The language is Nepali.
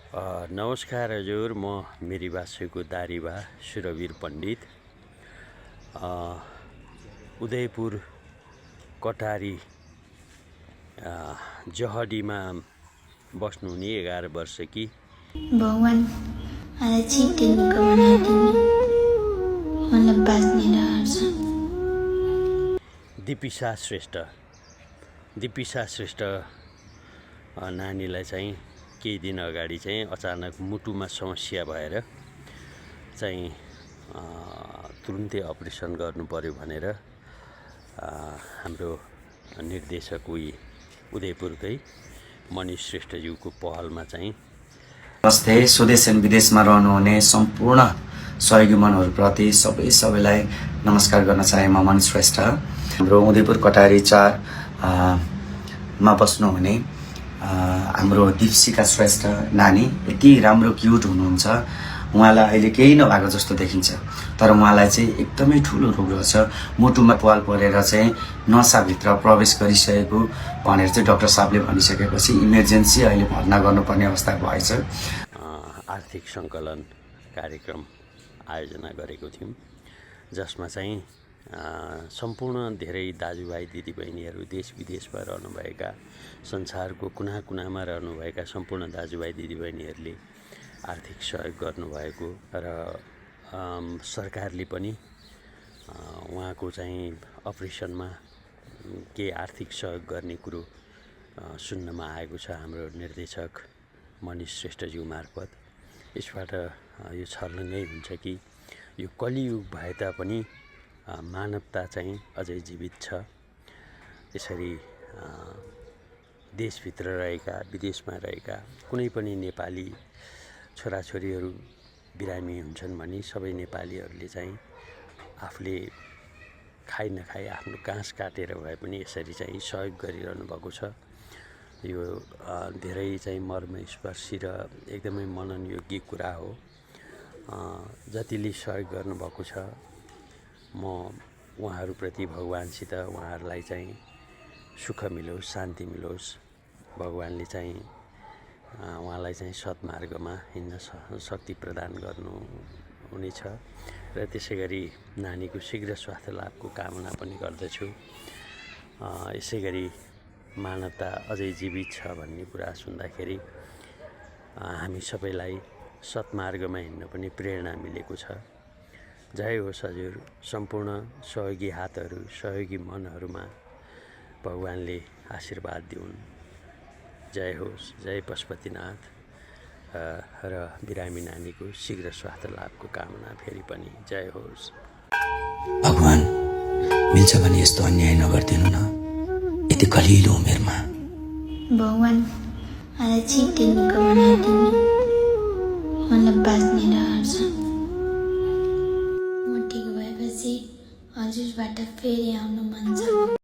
नमस्कार हजुर, म मिरीबासेको दारीबा सुरवीर पण्डित उदयपुर कटारी जहडीमा बस्नुहुने 11 वर्षकी भगवान् मलाई छिट्टिनुको बनाइदिनु मलाई बाँच्ने रहर छ। दिपिसा श्रेष्ठ नानीलाई चाहिँ केही दिन अगाडि चाहिँ अचानक मुटुमा समस्या भएर चाहिँ तुरुन्तै अपरेसन गर्नु पर्यो भनेर हाम्रो निर्देशक उदयपुरकै मनिष श्रेष्ठज्यूको पहलमा चाहिँ नमस्ते। स्वदेश एवं विदेशमा रहनुहुने सम्पूर्ण सहयोगी मनहरूप्रति सबैलाई नमस्कार गर्न चाहे। म मनिष श्रेष्ठ हाम्रो उदयपुर कटारी 4 मा बस्नुहुने हाम्रो दीपिसा श्रेष्ठ नानी यति राम्रो क्युट हुनुहुन्छ। उहाँलाई अहिले केही नभएको जस्तो देखिन्छ, तर उहाँलाई चाहिँ एकदमै ठुलो रोग रहेछ। मुटुमा पाल परेर चाहिँ नसाभित्र प्रवेश गरिसकेको भनेर चाहिँ डाक्टर साहबले भनिसकेपछि इमर्जेन्सी अहिले भर्ना गर्नुपर्ने अवस्था भएछ। आर्थिक सङ्कलन कार्यक्रम आयोजना गरेको थियौँ, जसमा चाहिँ सम्पूर्ण धेरै दाजुभाइ दिदीबहिनीहरू देश विदेशमा रहनुभएका, संसारको कुना कुनामा रहनुभएका सम्पूर्ण दाजुभाइ दिदीबहिनीहरूले आर्थिक सहयोग गर्नुभएको र सरकारले पनि उहाँको चाहिँ अपरेसनमा केही आर्थिक सहयोग गर्ने कुरो सुन्नमा आएको छ हाम्रो निर्देशक मनिष श्रेष्ठज्यू मार्फत। यसबाट यो छर्लङ्गै हुन्छ कि यो कलियुग भए तापनि मानवता चाहिँ अझै जीवित छ। यसरी देशभित्र रहेका, विदेशमा रहेका कुनै पनि नेपाली छोराछोरीहरू बिरामी हुन्छन् भने सबै नेपालीहरूले चाहिँ आफूले खाइ नखाइ आफ्नो काँस काटेर भए पनि यसरी चाहिँ सहयोग गरिरहनु भएको छ। यो धेरै चाहिँ मर्मस्पर्शी र एकदमै मननयोग्य कुरा हो। जतिले सहयोग गर्नुभएको छ, म उहाँहरूप्रति भगवान्सित उहाँहरूलाई चाहिँ सुख मिलोस्, शान्ति मिलोस्, भगवान्ले चाहिँ उहाँलाई चाहिँ सत्मार्गमा हिँड्न शक्ति प्रदान गर्नु हुनेछ र त्यसै गरी नानीको शीघ्र स्वास्थ्य लाभको कामना पनि गर्दछु। यसै गरी मानवता अझै जीवित छ भन्ने कुरा सुन्दाखेरि हामी सबैलाई सत्मार्गमा हिँड्न पनि प्रेरणा मिलेको छ। जय होस् हजुर। सम्पूर्ण सहयोगी हातहरू, सहयोगी मनहरूमा भगवान्ले आशीर्वाद दिउन्। जय होस्, जय पशुपतिनाथ। र बिरामी नानीको शीघ्र स्वास्थ्य लाभको कामना फेरि पनि जय होस्। भगवान मिल्छ भने यस्तो अन्याय नगरिदिनु न यति कलिलो उमेरमा। भगवान् मलाई छिट्टिनुको बनाइदिनु मलाई बाँच्ने रहर छ। म ठिक भएपछि हजुरबाट फेरि आउनु मन छ।